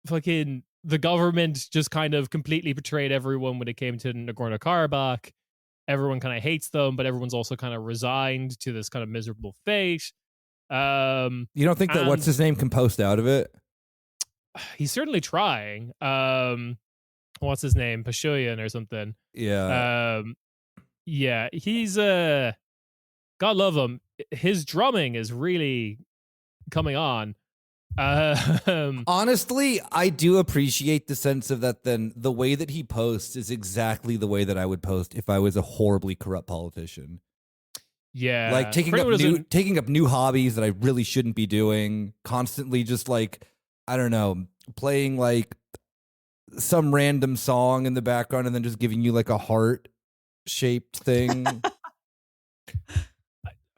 fucking the government just kind of completely betrayed everyone when it came to Nagorno-Karabakh. Everyone kind of hates them, but everyone's also kind of resigned to this kind of miserable fate. You don't think that what's his name can post out of it? He's certainly trying. What's his name? Pashoyan or something. Yeah. Yeah, he's God love him. His drumming is really coming on. Honestly, I do appreciate the sense of that. Then the way that he posts is exactly the way that I would post if I was a horribly corrupt politician. Yeah, like taking up new hobbies that I really shouldn't be doing. Constantly, just like, I don't know, playing like some random song in the background and then just giving you like a heart shaped thing.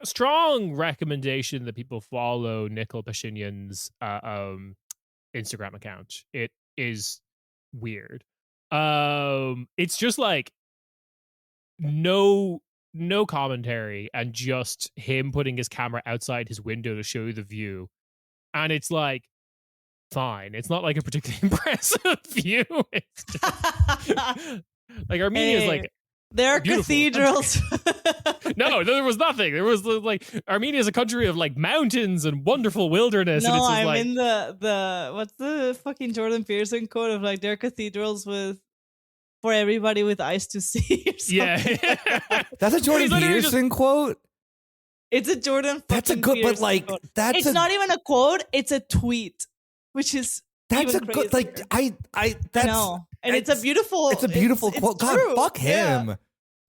A strong recommendation that people follow Nikol Pashinyan's Instagram account. It is weird. It's just like no commentary and just him putting his camera outside his window to show you the view. And it's like, fine. It's not like a particularly impressive view. It's just, like Armenia is like, there are cathedrals. No, there was nothing. There was like, Armenia is a country of like mountains and wonderful wilderness. No, and it's just I'm like, in the what's the fucking Jordan Peterson quote of like, there are cathedrals for everybody with eyes to see. Or yeah, like that's a Jordan Peterson quote. It's a Jordan. That's a good, Peterson but like quote. that's it's not even a quote. It's a tweet, which is that's even a good like that's know. And it's a beautiful quote. God, true. fuck him.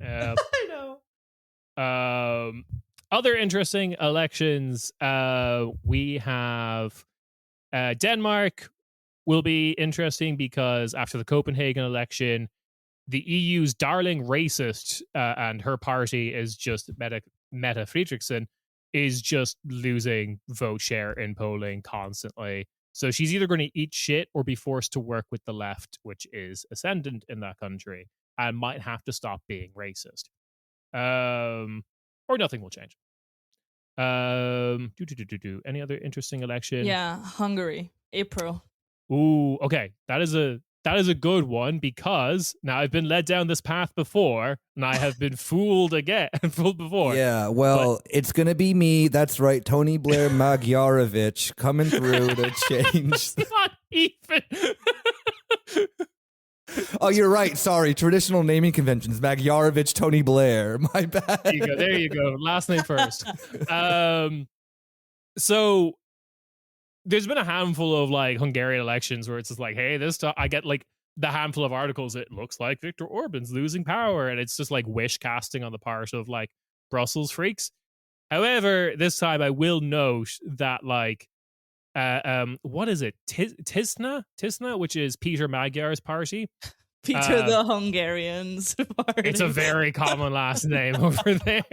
Yeah. I know. Other interesting elections. We have Denmark will be interesting because after the Copenhagen election, the EU's darling racist and her party is just Mette Frederiksen is just losing vote share in polling constantly. So she's either going to eat shit or be forced to work with the left, which is ascendant in that country, and might have to stop being racist. Or nothing will change. Any other interesting election? Yeah, Hungary, April. Ooh, okay. That is a good one because now I've been led down this path before and I have been fooled before. Yeah, well, it's going to be me. That's right. Tony Blair Magyarovich coming through to change. It's not even. Oh, you're right. Sorry. Traditional naming conventions. Magyarovich, Tony Blair. My bad. There you go. Last name first. So there's been a handful of like Hungarian elections where it's just like, hey, this time I get like the handful of articles. It looks like Viktor Orban's losing power, and it's just like wish casting on the part of like Brussels freaks. However, this time I will note that like, what is it? Tisna, which is Peter Magyar's party. Peter the Hungarian's party. It's a very common last name over there.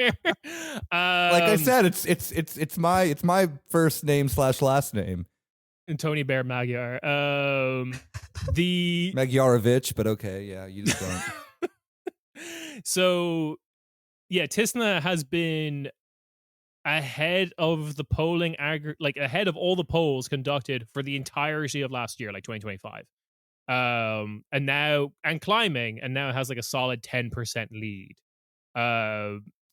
Like I said, it's my first name / last name. And Tony Bear Magyar. The Magyarovich, but okay, yeah, you just don't. So, yeah, Tisna has been ahead of the polling, ahead of all the polls conducted for the entirety of last year, like 2025. And climbing, and now it has like a solid 10% lead.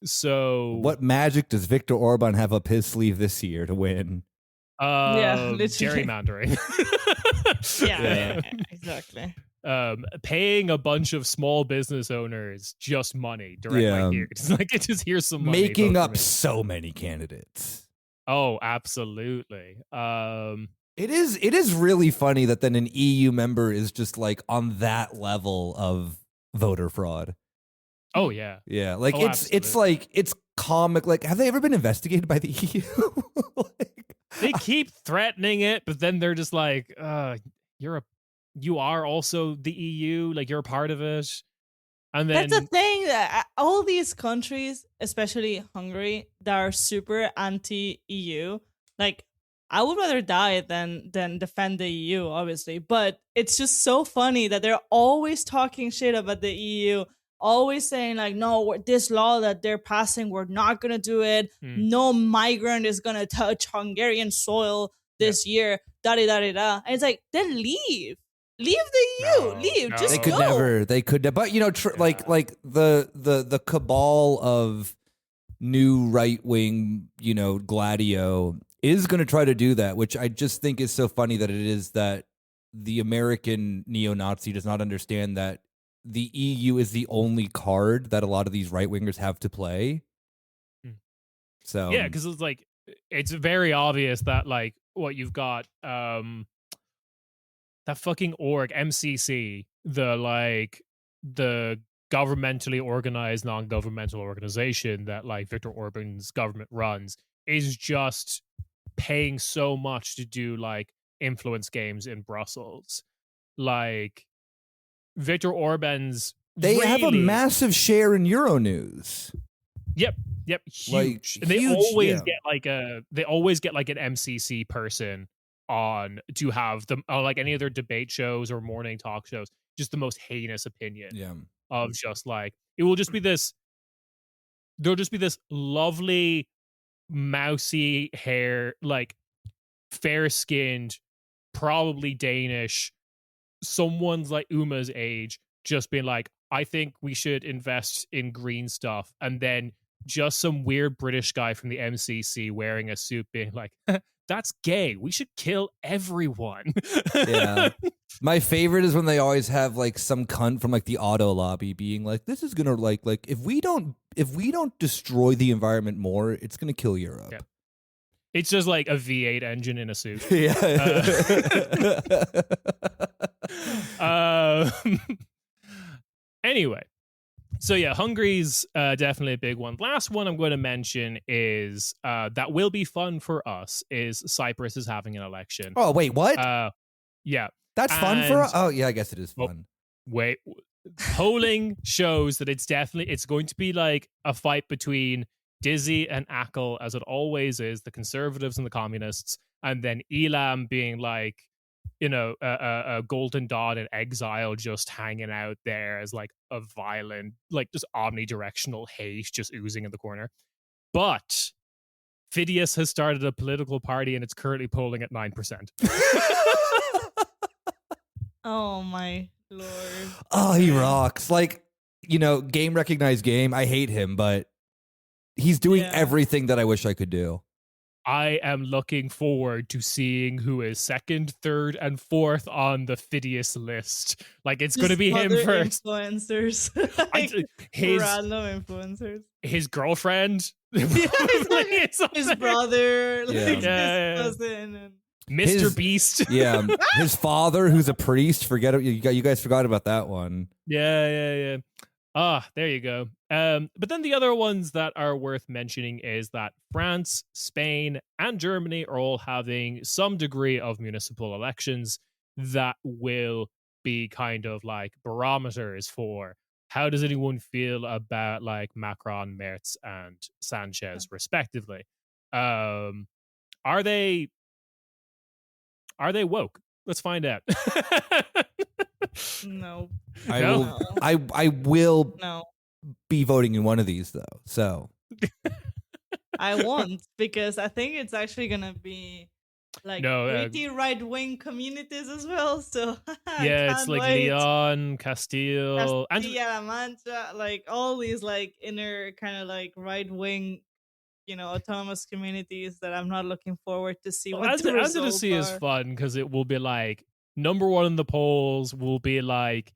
So what magic does Viktor Orban have up his sleeve this year to win? Yeah, literally. Gerrymandering. yeah, exactly. Paying a bunch of small business owners just money directly here. It's like, it just here's some money. Making up so many candidates. Oh, absolutely. It is really funny that then an EU member is just like on that level of voter fraud. Oh yeah. Yeah, like Oh, it's like it's comic. Like, have they ever been investigated by the EU? Like, they keep threatening it, but then they're just like, you are also the EU, like you're a part of it. And then that's the thing that all these countries, especially Hungary, that are super anti-EU, like I would rather die than defend the EU, obviously. But it's just so funny that they're always talking shit about the EU, always saying like, no, this law that they're passing, we're not gonna do it. No migrant is gonna touch Hungarian soil this year. Da da da da. And it's like, then leave the EU. Leave. Just they could go. never. They could. But you know, like the cabal of new right wing, you know, Gladio is going to try to do that, which I just think is so funny that it is that the American neo-Nazi does not understand that the EU is the only card that a lot of these right wingers have to play. So yeah, because it's like it's very obvious that like what you've got that fucking org MCC, the governmentally organized non-governmental organization that like Viktor Orban's government runs, is just paying so much to do like influence games in Brussels. Like Viktor Orban's they have a massive share in Euronews. Yep, huge. Like, and they huge, always get like an MCC person on to have them like any of their debate shows or morning talk shows, just the most heinous opinion of just like it will just be this there'll just be this lovely mousy hair, like fair skinned, probably Danish, someone's like Uma's age, just being like, I think we should invest in green stuff, and then just some weird British guy from the MCC wearing a suit being like, that's gay, we should kill everyone. Yeah. My favorite is when they always have like some cunt from like the auto lobby being like, this is gonna like if we don't destroy the environment more, it's gonna kill Europe. Yeah. It's just like a V8 engine in a suit. Yeah. Anyway, so yeah, Hungary's definitely a big one. Last one I'm going to mention is that will be fun for us is Cyprus is having an election. Oh wait, what? Yeah, that's fun for us. Oh yeah, I guess it is fun. Wait, polling shows that it's going to be like a fight between Dizzy and Akel, as it always is, the conservatives and the communists, and then Elam being like, you know, a golden dot in exile, just hanging out there as like a violent, like just omnidirectional hate just oozing in the corner. But Phidias has started a political party and it's currently polling at 9%. Oh my lord. Oh, he rocks. Like, you know, game recognized game. I hate him, but he's doing everything that I wish I could do. I am looking forward to seeing who is second, third, and fourth on the Phidias list. Like, it's going to be him first. Influencers. Like, random influencers. His girlfriend. His brother. Like, his cousin. And Mr. Beast. Yeah. His father, who's a priest. You guys forgot about that one. Yeah. Ah, there you go. But then the other ones that are worth mentioning is that France, Spain, and Germany are all having some degree of municipal elections that will be kind of like barometers for how does anyone feel about like Macron, Merz, and Sanchez, respectively. Are they woke? Let's find out. No. I will be voting in one of these though. So I won't, because I think it's actually gonna be like pretty right-wing communities as well. So yeah, it's like Leon, Castile, La Mancha, like all these like inner kind of like right-wing, you know, autonomous communities that I'm not looking forward to see. What the results are. Is fun because it will be like number one in the polls will be like,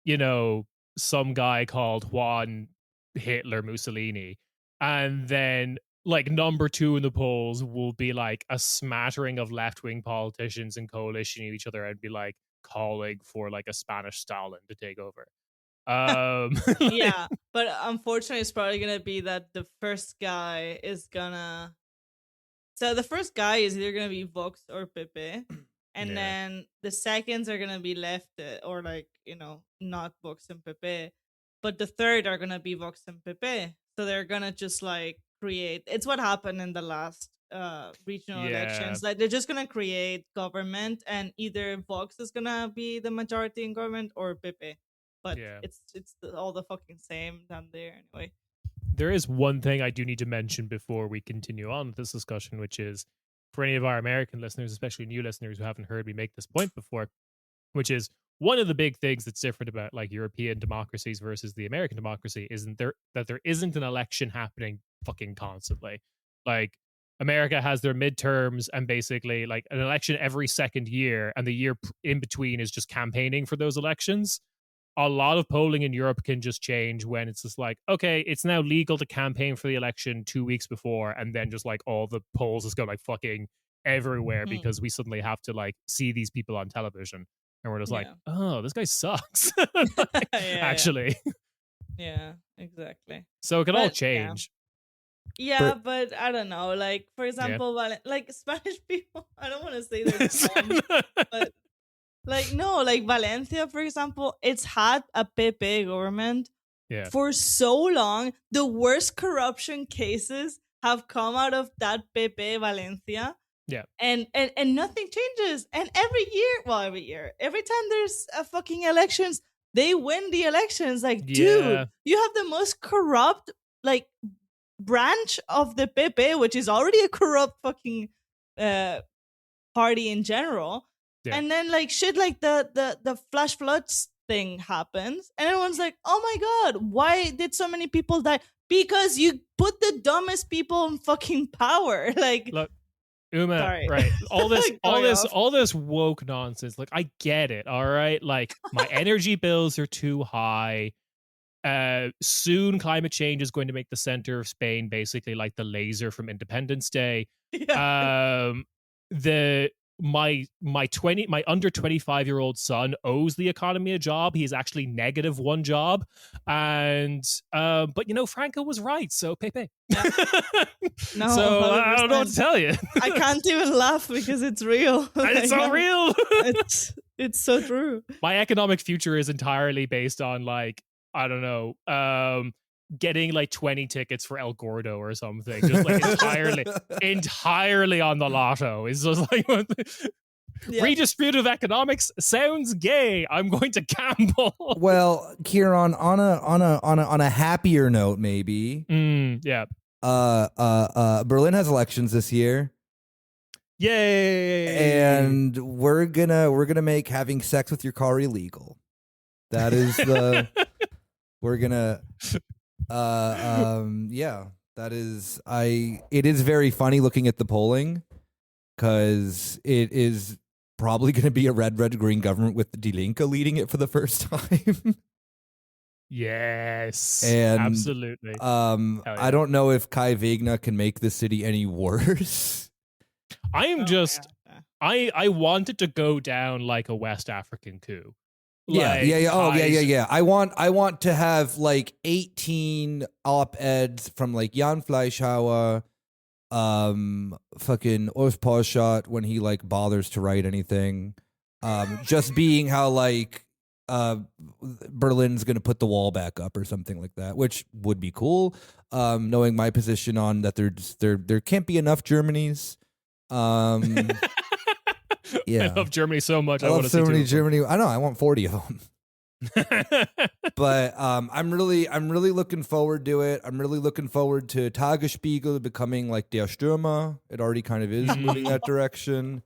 you know, some guy called Juan Hitler Mussolini, and then like number 2 in the polls will be like a smattering of left-wing politicians and coalitioning each other and be like calling for like a Spanish Stalin to take over. Yeah, but unfortunately it's probably gonna be that the first guy is gonna so the first guy is either gonna be Vox or Pepe, and then the seconds are gonna be left or like, you know, not Vox and Pepe, but the third are gonna be Vox and Pepe. So they're gonna just like create, it's what happened in the last regional elections. Like they're just gonna create government, and either Vox is gonna be the majority in government or Pepe. But it's all the fucking same down there anyway. There is one thing I do need to mention before we continue on with this discussion, which is for any of our American listeners, especially new listeners who haven't heard me make this point before, which is one of the big things that's different about like European democracies versus the American democracy isn't there that there isn't an election happening fucking constantly. Like America has their midterms and basically like an election every second year, and the year in between is just campaigning for those elections. A lot of polling in Europe can just change when it's just like, okay, it's now legal to campaign for the election 2 weeks before, and then just like all the polls just go like fucking everywhere because we suddenly have to like see these people on television, and we're just like, oh, this guy sucks. Like, actually. Yeah, exactly. So it can all change. Yeah, but I don't know. Like, for example, like Spanish people, I don't want to say they're dumb, but like, no, like Valencia, for example, it's had a Pepe government for so long. The worst corruption cases have come out of that Pepe Valencia. Yeah. And nothing changes. And every time there's a fucking elections, they win the elections. Like, dude, you have the most corrupt, like, branch of the Pepe, which is already a corrupt fucking party in general. And then like shit like the flash floods thing happens, and everyone's like, oh my god, why did so many people die? Because you put the dumbest people in fucking power. Like, look, Uma, right? All this woke nonsense. Like, I get it. All right, like my energy bills are too high. Soon climate change is going to make the center of Spain basically like the laser from Independence Day. My under 25-year-old son owes the economy a job. He is actually negative one job, and but you know, Franco was right. So Pepe. No, so 100%. I don't know what to tell you. I can't even laugh because it's real. It's so real. It's so true. My economic future is entirely based on like, I don't know, getting like 20 tickets for El Gordo or something, just like entirely on the lotto. It's just like redistributive economics sounds gay. I'm going to gamble. Well, Kieran, on a happier note, maybe. Berlin has elections this year. Yay! And we're gonna make having sex with your car illegal. That is the we're gonna. That is it is very funny looking at the polling, because it is probably going to be a red green government with the Die Linke leading it for the first time. Yes, and absolutely. I don't know if Kai Wegner can make the city any worse. I am I want it to go down like a West African coup. Yeah. I want to have like 18 op-eds from like Jan Fleischhauer, fucking Urs Poschardt when he like bothers to write anything, just being how like Berlin's gonna put the wall back up or something like that, which would be cool. Knowing my position on that, there can't be enough Germanys. Yeah, I love Germany so much. I love so many Germany. I know. I want 40 of them. But I'm really looking forward to it. I'm really looking forward to Tagesspiegel becoming like Der Stürmer. It already kind of is moving that direction.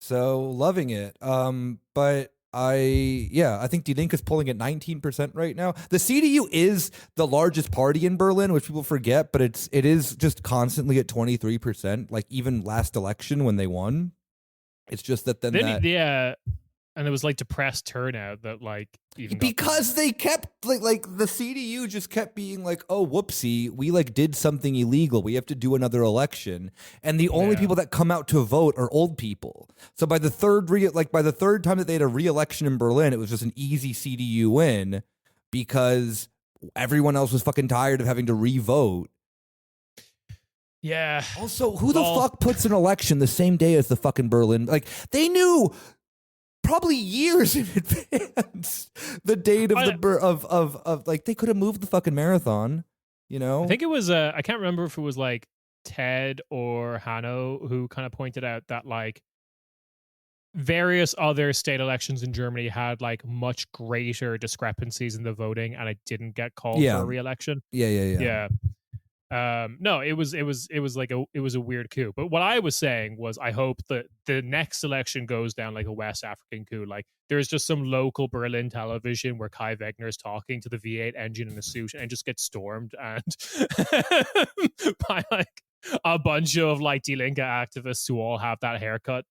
So loving it. But I think Die Linke is polling at 19% right now. The CDU is the largest party in Berlin, which people forget, but it is just constantly at 23%. Like even last election when they won. It's just that And it was like depressed turnout that like even because they kept like the CDU just kept being like, oh whoopsie, we like did something illegal, we have to do another election, and the only people that come out to vote are old people. So by the third time that they had a re-election in Berlin, it was just an easy CDU win because everyone else was fucking tired of having to re-vote. Yeah. Also, who the fuck puts an election the same day as the fucking Berlin? Like, they knew probably years in advance the date of of like, they could have moved the fucking marathon, you know? I think it was I can't remember if it was like Ted or Hanno who kind of pointed out that like various other state elections in Germany had like much greater discrepancies in the voting, and it didn't get called for a re-election. Yeah. No, it was like it was a weird coup. But what I was saying was, I hope that the next election goes down like a West African coup. Like there's just some local Berlin television where Kai Wegner is talking to the V8 engine in a suit and just gets stormed and by like a bunch of like Die Linke activists who all have that haircut.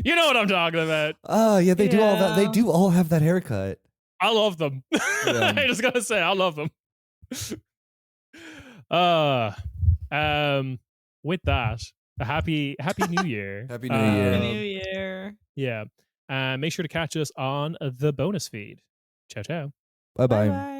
You know what I'm talking about. Oh yeah, they do all that. They do all have that haircut. I love them. Yeah. I just gotta say, I love them. With that, a happy New Year. Happy New Year. Happy New Year. Yeah. Make sure to catch us on the bonus feed. Ciao, ciao. Bye-bye. Bye-bye.